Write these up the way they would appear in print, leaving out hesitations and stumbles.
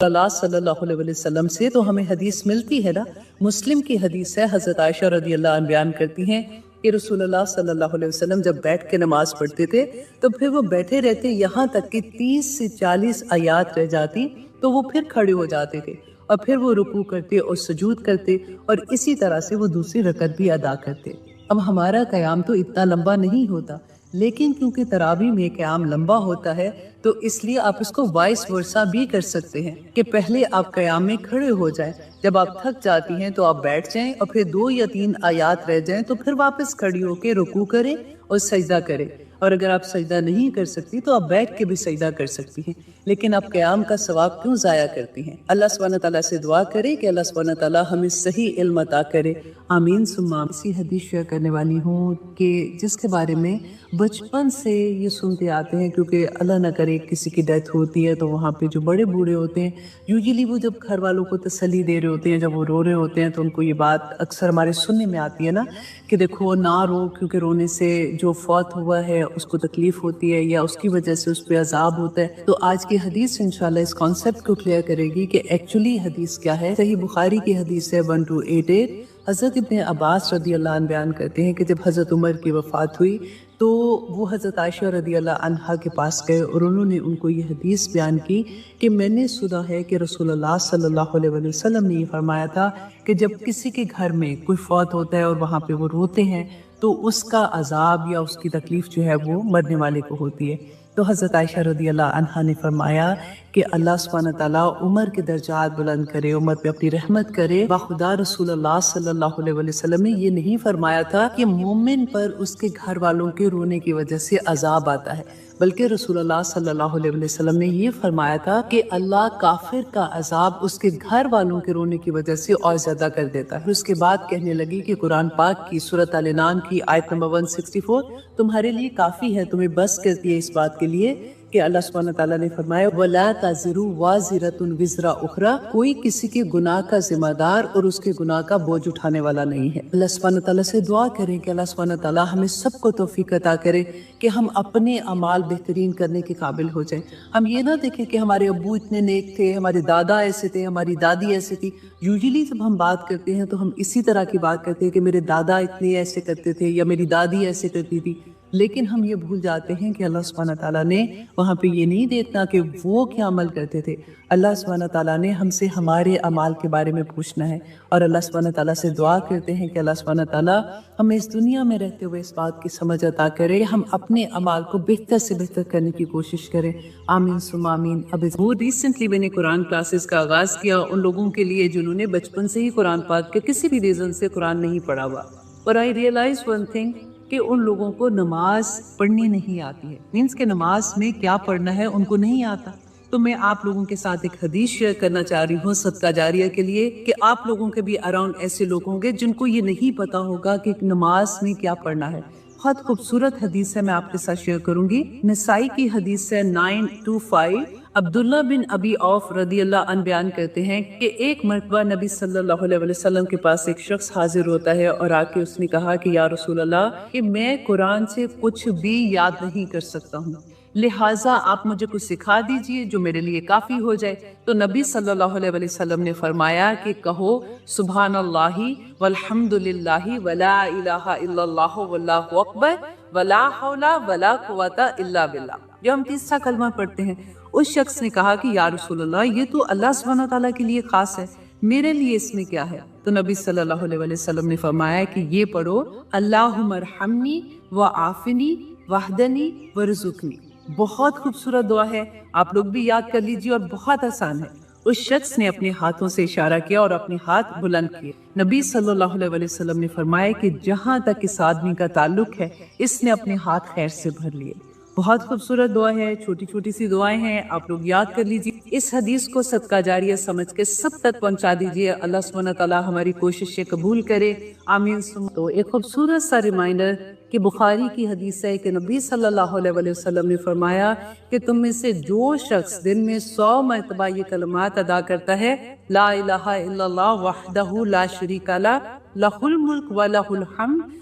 اللہ صلی اللہ علیہ وسلم سے تو ہمیں حدیث ملتی ہے نا، مسلم کی حدیث ہے، حضرت عائشہ رضی اللہ عنہ بیان کرتی ہیں کہ رسول اللہ صلی اللہ علیہ وسلم جب بیٹھ کے نماز پڑھتے تھے تو پھر وہ بیٹھے رہتے یہاں تک کہ 30 سے 40 آیات رہ جاتی تو وہ پھر کھڑے ہو جاتے تھے اور پھر وہ رکوع کرتے اور سجود کرتے اور اسی طرح سے وہ دوسری رکعت بھی ادا کرتے۔ اب ہمارا قیام تو اتنا لمبا نہیں ہوتا، لیکن کیونکہ تراویح میں قیام لمبا ہوتا ہے تو اس لیے آپ اس کو وائس ورسا بھی کر سکتے ہیں کہ پہلے آپ قیام میں کھڑے ہو جائیں، جب آپ تھک جاتی ہیں تو آپ بیٹھ جائیں اور پھر 2 یا 3 آیات رہ جائیں تو پھر واپس کھڑی ہو کے رکوع کریں اور سجدہ کریں، اور اگر آپ سجدہ نہیں کر سکتی تو آپ بیٹھ کے بھی سجدہ کر سکتی ہیں، لیکن آپ قیام کا ثواب کیوں ضائع کرتی ہیں؟ اللہ سبحانہ تعالیٰ سے دعا کرے کہ اللہ سبحانہ تعالیٰ ہمیں صحیح علم عطا کرے، آمین ثم آمین۔ اسی حدیث شیئر کرنے والی ہوں کہ جس کے بارے میں بچپن سے یہ سنتے آتے ہیں، کیونکہ اللہ نہ کرے کسی کی ڈیتھ ہوتی ہے تو وہاں پہ جو بڑے بوڑھے ہوتے ہیں یوزلی وہ جب گھر والوں کو تسلی دے رہے ہوتے ہیں، جب وہ رو رہے ہوتے ہیں تو ان کو یہ بات اکثر ہمارے سننے میں آتی ہے نا کہ دیکھو نہ رو، کیونکہ رونے سے جو فوت ہوا ہے اس کو تکلیف ہوتی ہے یا اس کی وجہ سے اس پہ عذاب ہوتا ہے۔ تو آج کی حدیث انشاءاللہ اس کانسیپٹ کو کلیئر کرے گی کہ ایکچولی حدیث کیا ہے۔ صحیح بخاری کی حدیث ہے 1288، حضرت ابن عباس رضی اللہ عنہ بیان کرتے ہیں کہ جب حضرت عمر کی وفات ہوئی تو وہ حضرت عائشہ رضی اللہ عنہا کے پاس گئے اور انہوں نے ان کو یہ حدیث بیان کی کہ میں نے سنا ہے کہ رسول اللہ صلی اللہ علیہ وسلم نے یہ فرمایا تھا کہ جب کسی کے گھر میں کوئی فوت ہوتا ہے اور وہاں پہ وہ روتے ہیں تو اس کا عذاب یا اس کی تکلیف جو ہے وہ مرنے والے کو ہوتی ہے۔ تو حضرت عائشہ رضی اللہ عنہا نے فرمایا کہ اللہ سبحانہ تعالیٰ عمر کے درجات بلند کرے، عمر پہ اپنی رحمت کرے۔ باخدا رسول اللہ صلی اللہ علیہ وسلم نے یہ نہیں فرمایا تھا کہ مومن پر اس کے گھر والوں کے رونے کی وجہ سے عذاب آتا ہے، بلکہ رسول اللہ صلی اللہ علیہ وسلم نے یہ فرمایا تھا کہ اللہ کافر کا عذاب اس کے گھر والوں کے رونے کی وجہ سے اور زیادہ کر دیتا ہے۔ اس کے بعد کہنے لگی کہ قرآن پاک کی سورۃ الانعام کی آیت نمبر 164 تمہارے لیے کافی ہے، تمہیں بس کرتی ہے اس بات کے لیے کہ اللہ سبحانہ تعالیٰ نے فرمایا وَلَا تَزِرُ وَازِرَةٌ وِزْرَ أُخْرَى، کوئی کسی کے گناہ کا ذمہ دار اور اس کے گناہ کا بوجھ اٹھانے والا نہیں ہے۔ اللہ سبحانہ تعالیٰ سے دعا کریں کہ اللہ سبحانہ تعالیٰ ہمیں سب کو توفیق عطا کرے کہ ہم اپنے اعمال بہترین کرنے کے قابل ہو جائیں۔ ہم یہ نہ دیکھیں کہ ہمارے ابو اتنے نیک تھے، ہمارے دادا ایسے تھے، ہماری دادی ایسے تھی۔ یوزلی جب ہم بات کرتے ہیں تو ہم اسی طرح کی بات کرتے ہیں کہ میرے دادا اتنے ایسے کرتے تھے یا میری دادی ایسے کرتی تھی، لیکن ہم یہ بھول جاتے ہیں کہ اللہ سبحانہ تعالیٰ نے وہاں پہ یہ نہیں دیکھنا کہ وہ کیا عمل کرتے تھے۔ اللہ سبحانہ تعالیٰ نے ہم سے ہمارے اعمال کے بارے میں پوچھنا ہے، اور اللہ سبحانہ تعالیٰ سے دعا کرتے ہیں کہ اللہ سبحانہ تعالیٰ ہمیں اس دنیا میں رہتے ہوئے اس بات کی سمجھ عطا کرے، ہم اپنے اعمال کو بہتر سے بہتر کرنے کی کوشش کریں، آمین ثم آمین۔ اب وہ ریسنٹلی میں نے قرآن کلاسز کا آغاز کیا ان لوگوں کے لیے جنہوں نے بچپن سے ہی قرآن پاک کے کسی بھی ریزن سے قرآن نہیں پڑھا ہوا، اور آئی ریئلائز ون تھنگ کہ ان لوگوں کو نماز پڑھنی نہیں آتی ہے، مینس کہ نماز میں کیا پڑھنا ہے ان کو نہیں آتا۔ تو میں آپ لوگوں کے ساتھ ایک حدیث شیئر کرنا چاہ رہی ہوں صدقہ جاریہ کے لیے کہ آپ لوگوں کے بھی اراؤنڈ ایسے لوگ ہوں گے جن کو یہ نہیں پتا ہوگا کہ نماز میں کیا پڑھنا ہے۔ بہت خوبصورت حدیث ہے، میں آپ کے ساتھ شیئر کروں گی۔ نسائی کی حدیث ہے 925۔ عبداللہ بن ابی عوف رضی اللہ عنہ بیان کرتے ہیں کہ ایک مرتبہ نبی صلی اللہ علیہ وسلم کے پاس ایک شخص حاضر ہوتا ہے اور آ کے اس نے کہا کہ یا رسول اللہ کہ میں قرآن سے کچھ بھی یاد نہیں کر سکتا ہوں، لہٰذا آپ مجھے کچھ سکھا دیجئے جو میرے لیے کافی ہو جائے۔ تو نبی صلی اللہ علیہ وسلم نے فرمایا کہ کہو سبحان اللہ والحمد للہ ولا الہ الا اللہ واللہ اکبر ولا حول ولا قوت الا باللہ۔ جو ہم تیسرا کلمہ پڑھتے ہیں، اس شخص نے کہا کہ یا رسول اللہ یہ تو اللہ سبحانہ تعالیٰ کے لیے خاص ہے، میرے لیے اس میں کیا ہے؟ تو نبی صلی اللہ علیہ وسلم نے فرمایا کہ یہ پڑھو اللہم ارحمنی وعافنی واہدنی ورزقنی۔ بہت خوبصورت دعا ہے، آپ لوگ بھی یاد کر لیجیے اور بہت آسان ہے۔ اس شخص نے اپنے ہاتھوں سے اشارہ کیا اور اپنے ہاتھ بلند کیے۔ نبی صلی اللہ علیہ وسلم نے فرمایا کہ جہاں تک اس آدمی کا تعلق ہے اس نے اپنے ہاتھ خیر سے بھر لیے۔ بہت خوبصورت دعا ہے، چھوٹی چھوٹی سی دعائیں ہیں، آپ لوگ یاد کر لیجیے۔ اس حدیث کو صدقہ جاریہ سمجھ کے سب تک پہنچا دیجیے، اللہ سبحانہ تعالیٰ ہماری کوششیں قبول کرے، آمین۔ تو ایک خوبصورت سا ریمائنڈر کہ بخاری کی حدیث ہے کہ نبی صلی اللہ علیہ وسلم نے فرمایا کہ تم میں سے جو شخص دن میں 100 مرتبہ یہ کلمات ادا کرتا ہے، لا الہ الا اللہ وحدہ لا شریک لہ، لہ الملک و لہ الحمد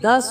10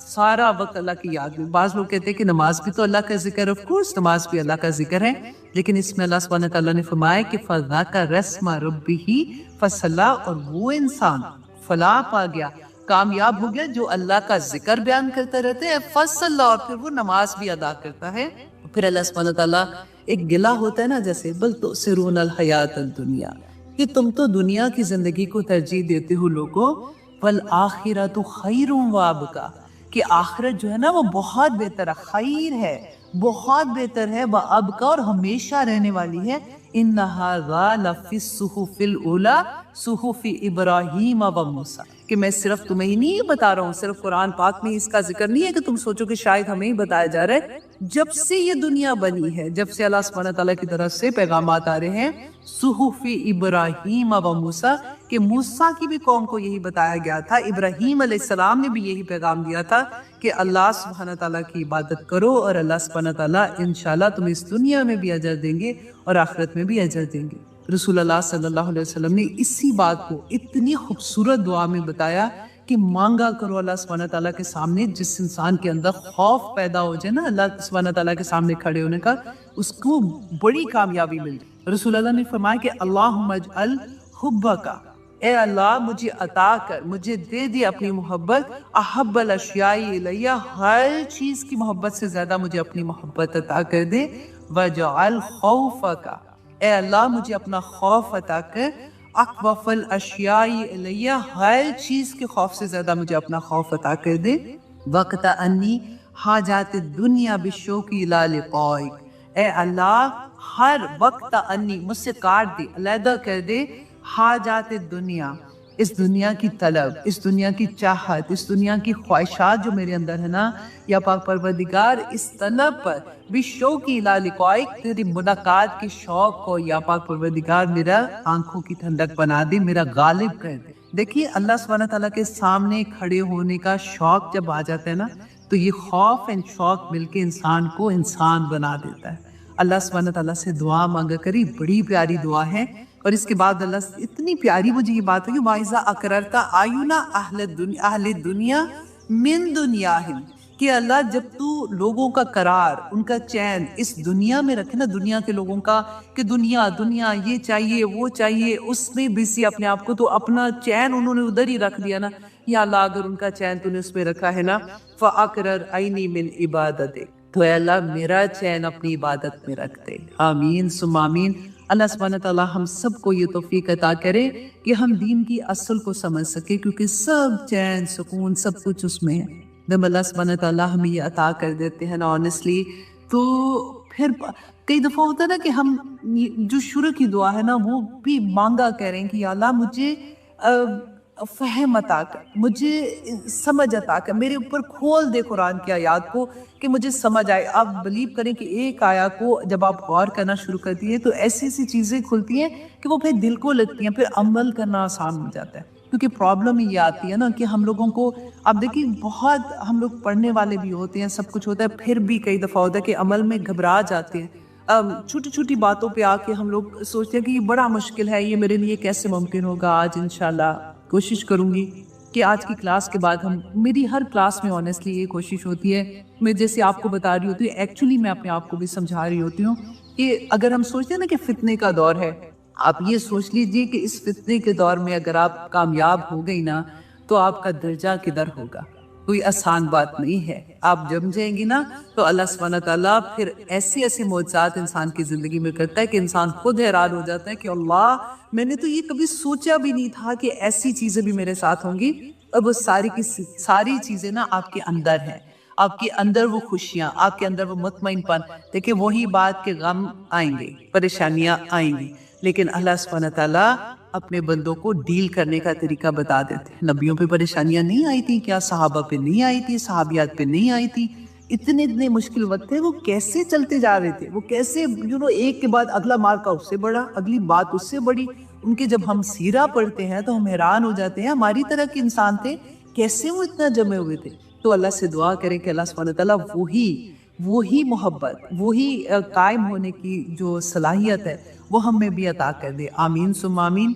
سارا وقت اللہ کی یاد میں. بعض لوگ کہتے ہیں کہ نماز بھی تو اللہ کا ذکر، آف کورس نماز بھی اللہ کا ذکر ہے، لیکن اس میں اللہ سبحانہ تعالیٰ نے فرمایا کہ فَذَكَرَ اسْمَ رَبِّهِ فَصَلَّى، اور وہ انسان فلاح پا گیا، کامیاب ہو گیا جو اللہ کا ذکر بیان کرتا رہتا ہے، فَصَلَّى، اور پھر وہ نماز بھی ادا کرتا ہے. پھر اللہ سبحانہ تعالیٰ ایک گلہ ہوتا ہے نا، جیسے بل تؤثرون الحیات الدنیا، کہ تم تو دنیا کی زندگی کو ترجیح دیتے ہو لوگوں، والآخرۃ خیر وابقا، کہ آخرت جو ہے نا وہ بہت بہتر ہے، خیر ہے، بہت بہتر ہے، وابقا، اور ہمیشہ رہنے والی ہے. ان ھذا لفی الصحف الاولی صحف ابراہیم و موسیٰ، کہ میں صرف تمہیں ہی نہیں بتا رہا ہوں، صرف قرآن پاک میں اس کا ذکر نہیں ہے کہ تم سوچو کہ شاید ہمیں ہی بتایا جا رہا ہے. جب سے یہ دنیا بنی ہے، جب سے اللہ سبحانہ تعالیٰ کی طرف سے پیغامات آ رہے ہیں، صحف ابراہیم و موسیٰ، کہ موسیٰ کی بھی قوم کو یہی بتایا گیا تھا، ابراہیم علیہ السلام نے بھی یہی پیغام دیا تھا کہ اللہ سبحانہ تعالیٰ کی عبادت کرو، اور اللہ سبحانہ تعالیٰ انشاءاللہ تمہیں اس دنیا میں بھی اجر دیں گے اور آخرت میں بھی اجر دیں گے. رسول اللہ صلی اللہ علیہ وسلم نے اسی بات کو اتنی خوبصورت دعا میں بتایا کہ مانگا کرو اللہ سبحانہ تعالیٰ کے سامنے. جس انسان کے اندر خوف پیدا ہو جائے نا اللہ سبحانہ تعالیٰ کے سامنے کھڑے ہونے کا، اس کو بڑی کامیابی مل جائے. رسول اللہ نے فرمایا کہ اللہم اجعل حبک، اے اللہ مجھے عطا کر، مجھے دے دی اپنی محبت، احب الاشیاء الیہ، ہر چیز کی محبت سے زیادہ مجھے اپنی محبت عطا کر دے. وجعل خوفک، اے اللہ مجھے اپنا خوف عطا کر، اخوف الاشیاء الیہ، ہر چیز کے خوف سے زیادہ مجھے اپنا خوف عطا کر دے. وقت انی حاجات الدنیا بالشوق الی لقائک، اے اللہ ہر وقت انی، مجھ سے کاٹ دے، علیحدہ کر دے، حاجات الدنیا، اس دنیا کی طلب، اس دنیا کی چاہت، اس دنیا کی خواہشات جو میرے اندر ہے نا، یا پاک پروردگار اس طلب پر بالشوق الی لقائک، تیری ملاقات کے شوق کو یا پاک پروردگار میرا آنکھوں کی ٹھنڈک بنا دے، میرا غالب کر دے. دیکھیے اللہ سبحانہ تعالیٰ کے سامنے کھڑے ہونے کا شوق جب آ جاتا ہے نا، تو یہ خوف اور شوق مل کے انسان کو انسان بنا دیتا ہے. اللہ سبحانہ تعالیٰ سے دعا مانگا کری، بڑی پیاری دعا ہے. اور اس کے بعد اللہ سے اتنی پیاری مجھے یہ بات ہے کہ وَإِذَا أَقْرَرْتَ أَعْيُنَ أَهْلِ الدُّنْيَا مِن دُنْيَاهِمْ، کہ اللہ جب تو لوگوں کا قرار، ان کا چین اس دنیا میں رکھے نا، دنیا کے لوگوں کا، کہ دنیا دنیا یہ چاہیے وہ چاہیے، اس میں بزی اپنے آپ کو، تو اپنا چین انہوں نے ادھر ہی رکھ دیا نا. یا اللہ اگر ان کا چین تو نے اس میں رکھا ہے نا، فَأَقْرَرْ عَيْنِي مِنْ عِبَادَتِكَ، تو اے اللہ میرا چین اپنی عبادت میں رکھ دے. آمین ثم آمین. اللہ سبحانہ تعالیٰ ہم سب کو یہ توفیق عطا کرے کہ ہم دین کی اصل کو سمجھ سکے، کیونکہ سب چین سکون سب کچھ اس میں ہے. جب اللہ سبحانہ تعالیٰ ہمیں یہ عطا کر دیتے ہیں نا آنیسٹلی، تو پھر کئی دفعہ ہوتا ہے نا کہ ہم جو شروع کی دعا ہے نا وہ بھی مانگا کہہ رہے ہیں کہ یا اللہ مجھے فہم عطا کر، مجھے سمجھ عطا کر، میرے اوپر کھول دے قرآن کی آیات کو کہ مجھے سمجھ آئے. آپ بلیو کریں کہ ایک آیات کو جب آپ غور کرنا شروع کرتی ہیں تو ایسی ایسی چیزیں کھلتی ہیں کہ وہ پھر دل کو لگتی ہیں، پھر عمل کرنا آسان ہو جاتا ہے. کیونکہ پرابلم یہ آتی ہے نا کہ ہم لوگوں کو، آپ دیکھیں بہت ہم لوگ پڑھنے والے بھی ہوتے ہیں، سب کچھ ہوتا ہے، پھر بھی کئی دفعہ ہوتا ہے کہ عمل میں گھبرا جاتے ہیں. چھوٹی چھوٹی باتوں پہ آ کے ہم لوگ سوچتے ہیں کہ یہ بڑا مشکل ہے، یہ میرے لیے کیسے ممکن ہوگا. آج انشاءاللہ کوشش کروں گی کہ آج کی کلاس کے بعد میری ہر کلاس میں آنیسٹلی یہ کوشش ہوتی ہے، میں جیسے آپ کو بتا رہی ہوتی ہوں، ایکچولی میں اپنے آپ کو بھی سمجھا رہی ہوتی ہوں کہ اگر ہم سوچتے ہیں نا کہ فتنے کا دور ہے، آپ یہ سوچ لیجئے کہ اس فتنے کے دور میں اگر آپ کامیاب ہو گئی نا تو آپ کا درجہ کدھر ہوگا. کوئی آسان بات نہیں ہے. آپ جم جائیں گی نا تو اللہ سبحانہ تعالیٰ پھر ایسے ایسے معجزات انسان کی زندگی میں کرتا ہے کہ انسان خود حیران ہو جاتا ہے کہ اللہ میں نے تو یہ کبھی سوچا بھی نہیں تھا کہ ایسی چیزیں بھی میرے ساتھ ہوں گی. اب وہ ساری کی ساری چیزیں نا آپ کے اندر ہیں، آپ کے اندر وہ خوشیاں، آپ کے اندر وہ مطمئن پن. دیکھیں وہی بات کہ غم آئیں گے، پریشانیاں آئیں گی، لیکن اللہ سبحانہ تعالیٰ اپنے بندوں کو ڈیل کرنے کا طریقہ بتا دیتے ہیں. نبیوں پہ پریشانیاں نہیں آئی تھی کیا؟ صحابہ پہ نہیں آئی تھی؟ صحابیات پہ نہیں آئی تھی؟ اتنے مشکل وقت تھے، وہ کیسے چلتے جا رہے تھے، وہ کیسے ایک کے بعد اگلا مارکا اس سے بڑا، اگلی بات اس سے بڑی. ان کے جب ہم سیرہ پڑھتے ہیں تو ہم حیران ہو جاتے ہیں، ہماری طرح کے انسان تھے، کیسے وہ اتنا جمے ہوئے تھے. تو اللہ سے دعا کریں کہ اللہ سبحانہ تعالیٰ وہی محبت، وہی قائم ہونے کی جو صلاحیت ہے وہ ہم میں بھی عطا کر دے. آمین ثم آمین.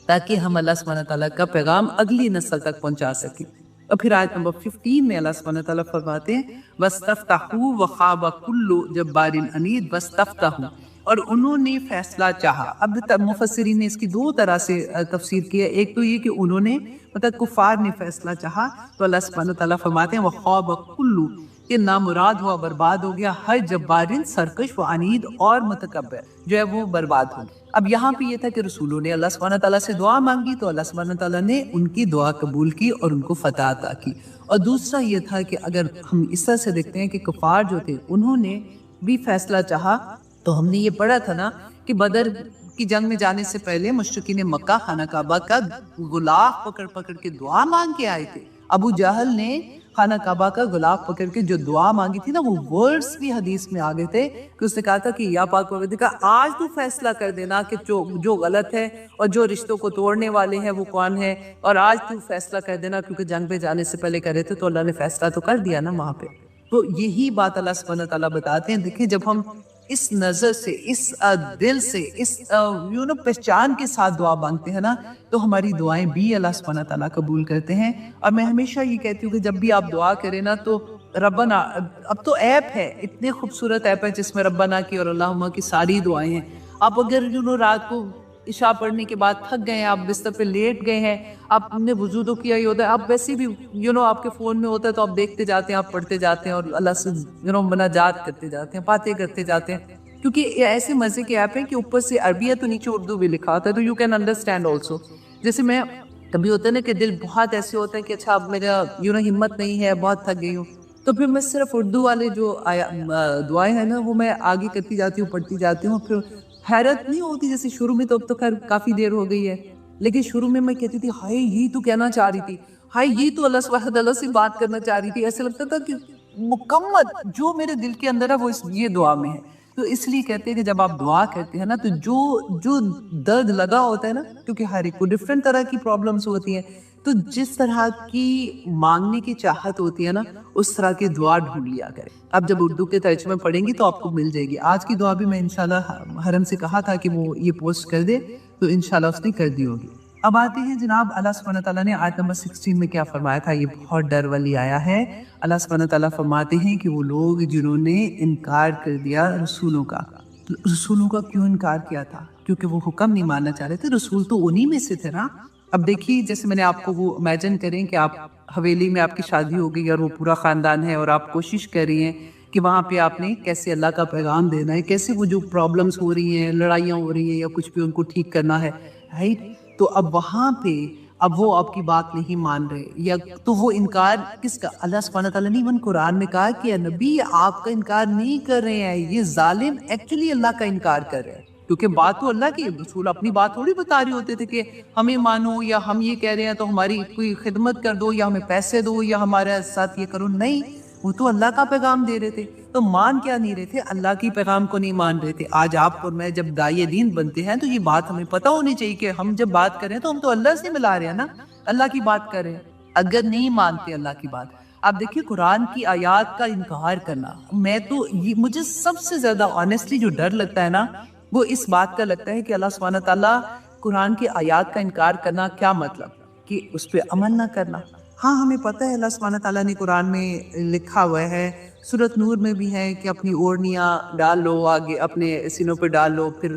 تاکہ ہم اللہ سبحانہ تعالیٰ کا پیغام اگلی نسل تک پہنچا سکیں۔ اور پھر آیت نمبر 15 میں اللہ سبحانہ تعالیٰ فرماتے ہیں وَاسْتَفْتَحُوا وَخَابَ كُلُّ جَبَّارٍ عَنِيدٍ وَاسْتَفْتَحُوا، اور انہوں نے فیصلہ چاہا۔ اب مفسرین نے اس کی دو طرح سے تفسیر کی ہے، ایک تو یہ کہ انہوں نے مطلب کفار نے فیصلہ چاہا، تو اللہ سبحانہ تعالیٰ فرماتے ہیں وَخَابَ كُلُّ، کہ نامراد ہوا، برباد ہو گیا، ہر جبارن سرکش و عنید اور متکبر جو ہے وہ برباد ہو گیا۔ اب یہاں پہ یہ تھا کہ رسولوں نے اللہ سبحانہ تعالیٰ سے دعا مانگی تو اللہ سبحانہ تعالیٰ نے ان کی دعا قبول کی اور ان کو فتح عطا کی۔ اور دوسرا یہ تھا کہ اگر ہم اس طرح سے دیکھتے ہیں کہ کفار جو تھے انہوں نے بھی فیصلہ چاہا، تو ہم نے یہ پڑھا تھا نا کہ بدر کی جنگ میں جانے سے پہلے مشرکین مکہ خانہ کعبہ کا غلاف پکڑ پکڑ کے دعا مانگ کے آئے تھے۔ ابو جہل نے خانہ کعبہ کا غلاف پکڑ کے جو دعا مانگی تھی نا، وہ ورڈز بھی حدیث میں آگے تھے کہ اس نے کہا تھا کہ یا پاک پروردگار آج تو فیصلہ کر دینا کہ جو غلط ہے اور جو رشتوں کو توڑنے والے ہیں وہ کون ہے، اور آج تو فیصلہ کر دینا، کیونکہ جنگ پہ جانے سے پہلے کر رہے تھے تو اللہ نے فیصلہ تو کر دیا نا وہاں پہ۔ تو یہی بات اللہ سبحانہ تعالیٰ بتاتے ہیں۔ دیکھیں جب ہم اس نظر سے، اس دل سے، اس پہچان کے ساتھ دعا مانگتے ہیں نا، تو ہماری دعائیں بھی اللہ سبحانہ تعالیٰ قبول کرتے ہیں۔ اور میں ہمیشہ یہ کہتی ہوں کہ جب بھی آپ دعا کریں نا تو ربنا، اب تو ایپ ہے، اتنے خوبصورت ایپ ہے جس میں ربنا کی اور اللہم کی ساری دعائیں ہیں۔ آپ اگر رات کو عشاء پڑھنے کے بعد تھک گئے ہیں، آپ بستر پہ لیٹ گئے ہیں، آپ نے وضو تو کیا ہی ہوتا ہے، آپ ویسے بھی آپ کے فون میں ہوتا ہے تو آپ دیکھتے جاتے ہیں، آپ پڑھتے جاتے ہیں اور اللہ سے مناجات کرتے جاتے ہیں، باتیں کرتے جاتے ہیں، کیونکہ یہ ایسے مزے کے ایپ ہیں کہ اوپر سے عربی ہے تو نیچے اردو بھی لکھا ہوتا ہے، تو یو کین انڈرسٹینڈ آلسو۔ جیسے میں کبھی ہوتا ہے نا کہ دل بہت ایسے ہوتا ہے کہ اچھا اب میرا ہمت نہیں ہے، بہت تھک گئی ہوں، تو پھر میں صرف اردو والے جو دعائیں ہیں نا وہ میں آگے کرتی جاتی ہوں، پڑھتی جاتی ہوں۔ پھر حیرت نہیں ہوتی، جیسے شروع میں تو خیر کافی دیر ہو گئی ہے، لیکن شروع میں کہتی تھی ہائے یہی تو کہنا چاہ رہی تھی، ہائے یہی تو اللہ سبحانہ تعالیٰ سے بات کرنا چاہ رہی تھی۔ ایسے لگتا تھا کہ مکمل جو میرے دل کے اندر ہے وہ یہ دعا میں ہے۔ تو اس لیے کہتے ہیں کہ جب آپ دعا کرتے ہیں نا تو جو درد لگا ہوتا ہے نا، کیونکہ ہر ایک کو ڈفرینٹ طرح کی پرابلمز ہوتی ہیں، تو جس طرح کی مانگنے کی چاہت ہوتی ہے نا اس طرح کی دعا ڈھونڈ لیا کریں۔ اب جب اردو کے ترجمے پڑھیں گی تو آپ کو مل جائے گی۔ آج کی دعا بھی میں انشاءاللہ حرم سے کہا تھا کہ وہ یہ پوسٹ کر دے، تو انشاءاللہ اس نے کر دی ہوگی۔ اب آتے ہیں جناب اللہ سبحانہ تعالیٰ نے آیت نمبر 16 میں کیا فرمایا تھا، یہ بہت ڈر والی آیا ہے۔ اللہ سبحانہ تعالیٰ فرماتے ہیں کہ وہ لوگ جنہوں نے انکار کر دیا رسولوں کا کیوں انکار کیا تھا؟ کیونکہ وہ حکم نہیں ماننا چاہ رہے تھے۔ رسول تو انہی میں سے تھے نا۔ اب دیکھیے جیسے میں نے آپ کو وہ امیجن کریں کہ آپ حویلی میں آپ کی شادی ہو گئی اور وہ پورا خاندان ہے اور آپ کوشش کر رہی ہیں کہ وہاں پہ آپ نے کیسے اللہ کا پیغام دینا ہے، کیسے وہ جو پرابلمز ہو رہی ہیں، لڑائیاں ہو رہی ہیں یا کچھ بھی ان کو ٹھیک کرنا ہے، رائٹ؟ تو اب وہاں پہ اب وہ آپ کی بات نہیں مان رہے، یا تو وہ انکار کس کا؟ اللہ سبحانہ تعالیٰ نے قرآن میں کہا کہ نبی آپ کا انکار نہیں کر رہے ہیں، یہ ظالم ایکچولی اللہ کا انکار کر رہے ہیں، کیونکہ بات تو اللہ کی، رسول اپنی بات تھوڑی بتا رہے ہوتے تھے کہ ہمیں مانو یا ہم یہ کہہ رہے ہیں تو ہماری کوئی خدمت کر دو یا ہمیں پیسے دو یا ہمارے ساتھ یہ کرو، نہیں، وہ تو اللہ کا پیغام دے رہے تھے۔ تو مان کیا نہیں رہے تھے؟ اللہ کی پیغام کو نہیں مان رہے تھے۔ آج آپ اور میں جب داعی دین بنتے ہیں تو یہ بات ہمیں پتہ ہونی چاہیے کہ ہم جب بات کریں تو ہم تو اللہ سے ملا رہے ہیں نا، اللہ کی بات کر رہے ہیں۔ اگر نہیں مانتے اللہ کی بات، آپ دیکھیے قرآن کی آیات کا انکار کرنا، مجھے سب سے زیادہ آنیسٹلی جو ڈر لگتا ہے نا وہ اس بات کا لگتا ہے کہ اللہ سبحانہ تعالیٰ قرآن کی آیات کا انکار کرنا کیا مطلب کہ اس پہ عمل نہ کرنا۔ ہاں ہمیں پتہ ہے اللہ سبحانہ تعالیٰ نے قرآن میں لکھا ہوا ہے، سورۃ نور میں بھی ہے کہ اپنی اوڑھنیاں ڈال لو، آگے اپنے سینوں پہ ڈال لو، پھر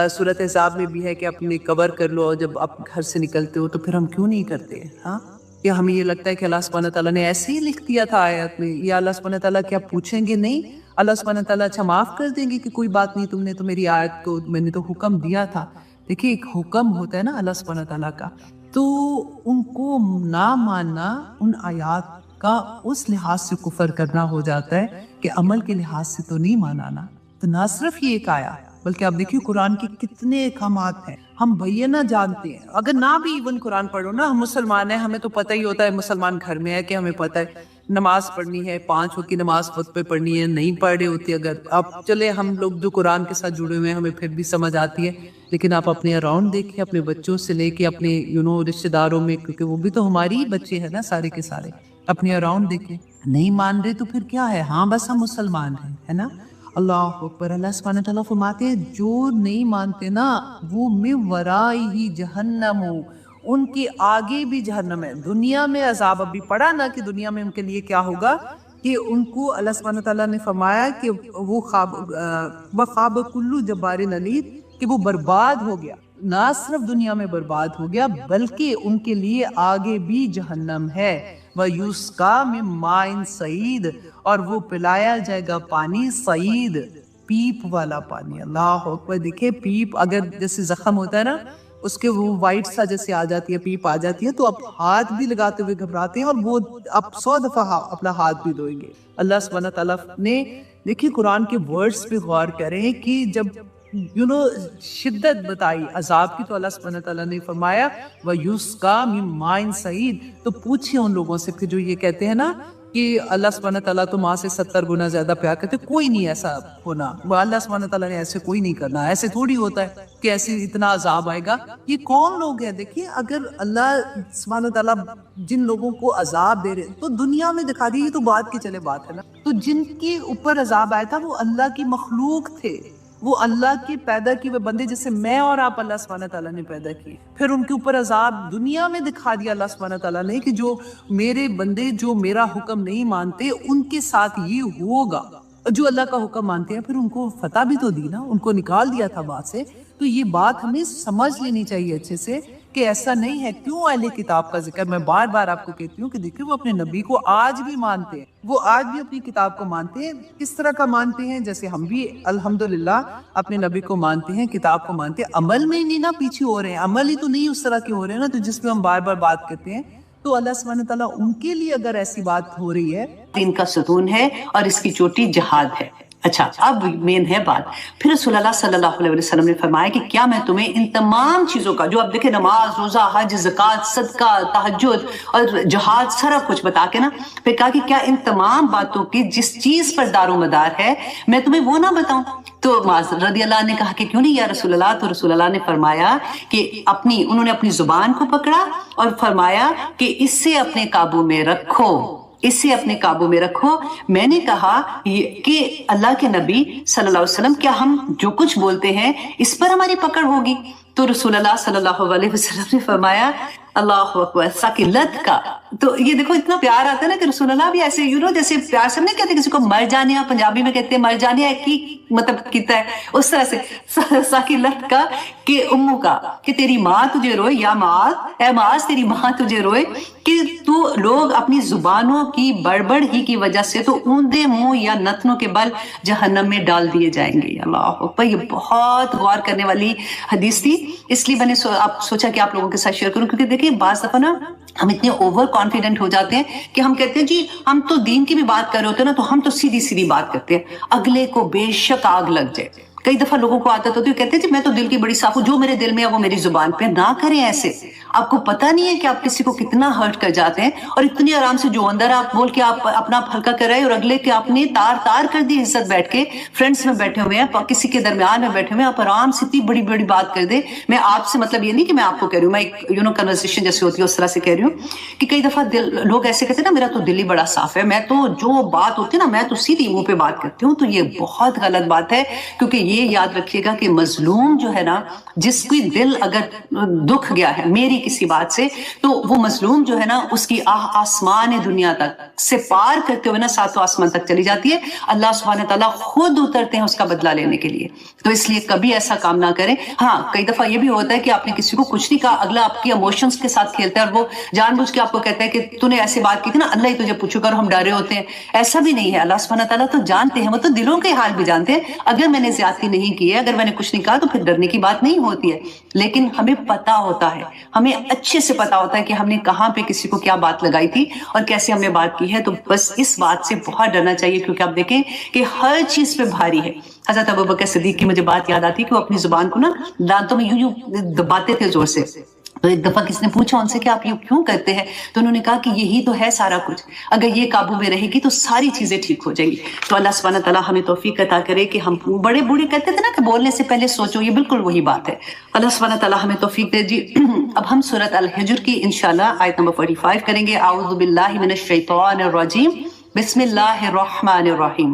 سورۃ احزاب میں بھی ہے کہ اپنے کور کر لو جب آپ گھر سے نکلتے ہو، تو پھر ہم کیوں نہیں کرتے؟ ہاں یا ہمیں یہ لگتا ہے کہ اللہ سبحانہ تعالیٰ نے ایسے ہی لکھ دیا تھا آیت میں، یا اللہ سبحانہ تعالیٰ کیا پوچھیں گے نہیں؟ اللہ سبحانہ تعالیٰ اچھا معاف کر دیں گے کہ کوئی بات نہیں، تم نے تو میری آیت کو، میں نے تو حکم دیا تھا۔ دیکھیے ایک حکم ہوتا ہے نا اللہ سبحانہ تعالیٰ کا، تو ان کو نہ ماننا ان آیات کا اس لحاظ سے کفر کرنا ہو جاتا ہے کہ عمل کے لحاظ سے تو نہیں مانانا۔ تو نہ صرف یہ ایک آیا بلکہ آپ دیکھیے قرآن کے کتنے احکامات ہیں، ہم بینہ جانتے ہیں، اگر نہ بھی ایون قرآن پڑھو نا، ہم مسلمان ہیں، ہمیں تو پتہ ہی ہوتا ہے، مسلمان گھر میں ہے کہ ہمیں پتہ ہے نماز پڑھنی ہے، 5 وقت کی نماز وقت پہ پڑھنی ہے، نہیں پڑھ رہے ہوتے اگر اب چلے ہم لوگ جو قرآن کے ساتھ جڑے ہوئے ہیں ہمیں پھر بھی سمجھ آتی ہے، لیکن آپ اپنے اراؤنڈ دیکھیں، اپنے بچوں سے لے کے اپنے رشتہ داروں میں، کیونکہ وہ بھی تو ہماری ہی بچے ہیں نا سارے کے سارے، اپنے اراؤنڈ دیکھیں، نہیں مان رہے تو پھر کیا ہے؟ ہاں بس ہم مسلمان ہیں، ہے نا۔ اللہ اکبر. اللہ سبحانہ تعالیٰ فرماتے ہیں جو نہیں مانتے نا وہ من ورائہ جہنم، ان کے آگے بھی جہنم ہے. دنیا میں عذاب ابھی پڑا نا کہ دنیا میں ان کے لیے کیا ہوگا کہ ان کو اللہ سبحانہ تعالیٰ نے فرمایا کہ وہ خواب کلو جبار عنید، کہ وہ برباد ہو گیا. نہ صرف دنیا میں برباد ہو گیا بلکہ ان کے لیے آگے بھی جہنم ہے. وَيُسْقَى مِن مَّاءٍ صَعِيدٍ، اور وہ پلایا جائے گا پانی صعید، پیپ والا پانی. اللہ اکبر. دیکھیں پیپ اگر جیسے زخم ہوتا ہے نا اس کے وہ وائٹ سا جیسے آ جاتی ہے، پیپ آ جاتی ہے تو آپ ہاتھ بھی لگاتے ہوئے گھبراتے ہیں اور وہ آپ 100 دفعہ اپنا ہاتھ بھی دھوئیں گے. اللہ سبحانہ تعالیٰ نے دیکھیں قرآن کے ورڈز پہ غور کریں کہ جب شدت بتائی عذاب کی تو اللہ سبحانہ تعالیٰ نے فرمایا وَيُسْقَى مِن مَّاءٍ صَعِيدٍ. تو پوچھئے ان لوگوں سے جو یہ کہتے ہیں نا کہ اللہ سبحانہ تعالیٰ تو ماں سے 70 گنا زیادہ پیار کرتے، کوئی نہیں ایسا ہونا، اللہ سبحانہ تعالیٰ نے ایسے کوئی نہیں کرنا، ایسے تھوڑی ہوتا ہے کہ ایسے اتنا عذاب آئے گا. یہ کون لوگ ہیں؟ دیکھیے اگر اللہ سبحانہ تعالیٰ جن لوگوں کو عذاب دے رہے تو دنیا میں دکھا دی، یہ تو بات کی چلے بات ہے نا. تو جن کے اوپر عذاب آیا تھا وہ اللہ کی مخلوق تھے، وہ اللہ کے پیدا کیے ہوئے بندے جیسے میں اور آپ اللہ سبحانہ تعالیٰ نے پیدا کیے. پھر ان کے اوپر عذاب دنیا میں دکھا دیا اللہ سبحانہ تعالیٰ نے کہ جو میرے بندے جو میرا حکم نہیں مانتے ان کے ساتھ یہ ہوگا. جو اللہ کا حکم مانتے ہیں پھر ان کو فتح بھی تو دی نا، ان کو نکال دیا تھا بات سے. تو یہ بات ہمیں سمجھ لینی چاہیے اچھے سے کہ ایسا نہیں ہے. کیوں اہل کتاب کا ذکر میں بار بار آپ کو کہتی ہوں کہ دیکھیں وہ اپنے نبی کو آج بھی مانتے ہیں، وہ آج بھی اپنی کتاب کو مانتے ہیں. کس طرح کا مانتے ہیں؟ جیسے ہم بھی الحمدللہ اپنے نبی کو مانتے ہیں، کتاب کو مانتے ہیں. عمل میں نہیں نا پیچھے ہو رہے ہیں، عمل ہی تو نہیں اس طرح کے ہو رہے ہیں نا، تو جس پہ ہم بار بار بات کرتے ہیں. تو اللہ سبحانہ تعالیٰ ان کے لیے اگر ایسی بات ہو رہی ہے، دین کا ستون ہے اور اس کی چوٹی جہاد ہے. اچھا اب مین ہے بات. پھر رسول اللہ صلی اللہ علیہ وسلم نے فرمایا کہ کیا میں تمہیں ان تمام چیزوں کا جو اب دیکھیں نماز، روزہ، حج، زکوٰۃ، صدقہ، تہجد اور جہاد سارا کچھ بتا کے نا پھر کہا کہ کیا ان تمام باتوں کی جس چیز پر دار و مدار ہے میں تمہیں وہ نہ بتاؤں؟ تو معاذ رضی اللہ نے کہا کہ کیوں نہیں یا رسول اللہ. تو رسول اللہ نے فرمایا کہ انہوں نے اپنی زبان کو پکڑا اور فرمایا کہ اس سے اپنے قابو میں رکھو، اسے اپنے قابو میں رکھو. میں نے کہا کہ اللہ کے نبی صلی اللہ علیہ وسلم کیا ہم جو کچھ بولتے ہیں اس پر ہماری پکڑ ہوگی؟ تو رسول اللہ صلی اللہ علیہ وسلم نے فرمایا اللہ اکبر ثقلت کا. تو یہ دیکھو اتنا پیار آتا ہے نا کہ رسول اللہ بھی ایسے جیسے پیار سے نہیں کہتے کسی کو مر جانیا، پنجابی میں کہتے ہیں مر جانیا کی مطلب کہتا ہے اس طرح سے ثقلت کا کہ امو کا کہ تیری ماں تجھے روئے، یا معاذ اے معاذ تیری ماں تجھے روئے کہ تو لوگ اپنی زبانوں کی بڑبڑ ہی کی وجہ سے تو اوندے منہ یا نتنوں کے بل جہنم میں ڈال دیے جائیں گے. اللہ اکبر. یہ بہت غور کرنے والی حدیث تھی، اس لیے میں نے سوچا کہ آپ لوگوں کے ساتھ شیئر کروں. کیونکہ دیکھیں بعض دفعہ نا ہم اتنے اوور کانفیڈنٹ ہو جاتے ہیں کہ ہم کہتے ہیں جی ہم تو دین کی بھی بات کر رہے ہوتے ہیں نا تو ہم تو سیدھی سیدھی بات کرتے ہیں، اگلے کو بے شک آگ لگ جائے. کئی دفعہ لوگوں کو عادت ہوتی ہے کہتے ہیں جی میں تو دل کی بڑی صاف ہوں، جو میرے دل میں ہے وہ میری زبان پہ. نہ کریں ایسے. آپ کو پتہ نہیں ہے کہ آپ کسی کو کتنا ہرٹ کر جاتے ہیں اور اتنی آرام سے جو اندر آپ بول کے آپ اپنا ہلکا کر رہے ہیں اور اگلے کے آپ نے تار کر دی. عزت بیٹھ کے فرینڈس میں بیٹھے ہوئے ہیں، کسی کے درمیان میں بیٹھے ہوئے ہیں، آپ آرام سے اتنی بڑی بڑی بات کر دیں. میں آپ سے مطلب یہ نہیں کہ میں آپ کو کہہ رہی ہوں، میں ایک کنورسیشن جیسے ہوتی ہے اس طرح سے کہہ رہی ہوں کہ کئی دفعہ لوگ ایسے کہتے ہیں نا میرا تو دل ہی بڑا صاف ہے، میں تو جو بات ہوتی ہے نا میں تو سیدھی منہ پہ بات کرتی ہوں. تو یہ بہت غلط بات ہے. کیونکہ یہ یاد رکھیے گا کہ مظلوم جو ہے نا جس کی دل اگر دکھ گیا ہے میری کسی بات سے تو وہ مظلوم جو ہے نا اس کی آسمان دنیا تک سے پار کرتے ہوئے نا ساتوں آسمان تک چلی جاتی ہے. اللہ سبحانہ تعالیٰ خود اترتے ہیں اس کا بدلہ لینے کے لیے. تو اس لیے کبھی ایسا کام نہ کریں. ہاں کئی دفعہ یہ بھی ہوتا ہے کہ آپ نے کسی کو کچھ نہیں کہا، اگلا آپ کی ایموشنز کے ساتھ کھیلتا ہے اور وہ جان بوجھ کے آپ کو کہتا ہے کہ تو نے ایسی بات کی تھی نا، اللہ ہی تجھے پوچھو کر. ہم ڈرے ہوتے ہیں. ایسا بھی نہیں ہے. اللہ سبحانہ تعالیٰ تو جانتے ہیں، وہ تو دلوں کے حال بھی جانتے ہیں. اگر میں نے زیادتی نہیں کی ہے، اگر میں نے کچھ نہیں کہا تو پھر ڈرنے کی بات نہیں ہوتی ہے. لیکن ہمیں پتا ہوتا ہے، ہمیں اچھے سے پتا ہوتا ہے کہ ہم نے کہاں پہ کسی کو کیا بات لگائی تھی اور کیسے ہم نے بات کی ہے. تو بس اس بات سے بہت ڈرنا چاہیے. کیونکہ آپ دیکھیں کہ ہر چیز پہ بھاری ہے. حضرت ابوبکر صدیق کی مجھے بات یاد آتی کہ وہ اپنی زبان کو نا دانتوں میں یوں دباتے تھے زور سے. تو ایک دفعہ کسی نے پوچھا ان سے کہ آپ یہ کیوں کرتے ہیں؟ تو انہوں نے کہا کہ یہی تو ہے سارا کچھ، اگر یہ قابو میں رہے گی تو ساری چیزیں ٹھیک ہو جائیں گی. تو اللہ سبحانہ تعالیٰ ہمیں توفیق عطا کرے کہ ہم بڑے بوڑھے کہتے تھے نا کہ بولنے سے پہلے سوچو، یہ بالکل وہی بات ہے. اللہ سبحانہ تعالیٰ ہمیں توفیق دے. جی اب ہم سورۃ الحجر کی انشاءاللہ آیت نمبر 45 کریں گے. اعوذ باللہ من الشیطان الرجیم، بسم اللہ الرحمن الرحیم.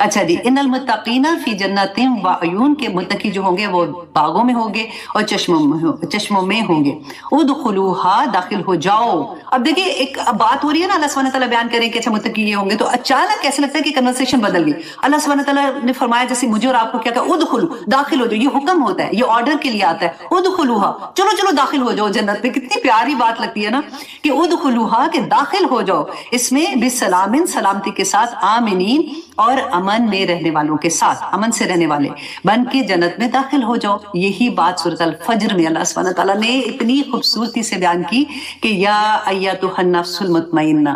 اچھا جی، ان المتقین فی جنات و عیون، کے متقی جو ہوں گے وہ باغوں میں ہوں گے اور چشموں میں ہوں گے. ادخلوها، داخل ہو جاؤ. اب دیکھیں ایک بات ہو رہی ہے نا، اللہ سبحانہ تعالیٰ بیان کریں کہ اچھا متقی یہ ہوں گے، تو اچانک ایسا لگتا ہے کہ کنورسیشن بدل گئی. اللہ سبحانہ تعالیٰ نے فرمایا جیسے مجھے اور آپ کو کیا کہا، ادخلو، داخل ہو جاؤ. یہ حکم ہوتا ہے، یہ آرڈر کے لیے آتا ہے. ادخلوها، چلو چلو داخل ہو جاؤ جنت میں. کتنی پیاری بات لگتی ہے نا کہ ادخلوها، کہ داخل ہو جاؤ اس میں بسلام، سلامتی کے ساتھ، آمنین، اور امن میں رہنے والوں کے ساتھ، امن سے رہنے والے بن کے جنت میں داخل ہو جاؤ. یہی بات سورۃ الفجر میں اللہ سبحانہ تعالیٰ نے اتنی خوبصورتی سے بیان کی کہ یا ایتھا النفس المطمئنہ،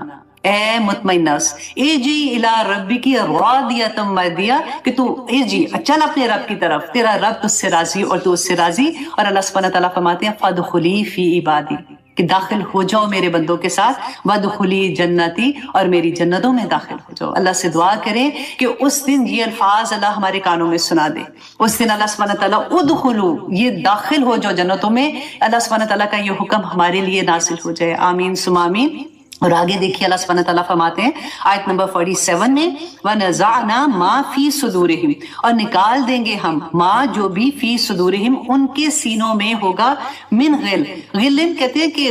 اے مطمئن نفس، ارجعی الی ربک راضیۃ مرضیہ، کہ تو ارجع، چل اپنے رب کی طرف، تیرا رب تجھ سے راضی اور تو اس سے راضی. اور اللہ سبحانہ تعالیٰ فرماتے ہیں فادخلی فی عبادی، کہ داخل ہو جاؤ میرے بندوں کے ساتھ، وادخلی جنتی، اور میری جنتوں میں داخل ہو جاؤ. اللہ سے دعا کریں کہ اس دن یہ الفاظ اللہ ہمارے کانوں میں سنا دے. اس دن اللہ سبحانہ تعالیٰ ادخلو، یہ داخل ہو جاؤ جنتوں میں، اللہ سبحانہ تعالیٰ کا یہ حکم ہمارے لیے نازل ہو جائے. آمین ثم آمین. اور آگے دیکھیے اللہ سبحانہ تعالیٰ فرماتے ہیں آیت نمبر 47 میں، وَنَزَعْنَا مَا فِي صُدُورِهِمْ، اور نکال دیں گے ہم، ما جو بھی، فی صدورہم، ان کے سینوں میں ہوگا، من غل، غلن کہتے ہیں کہ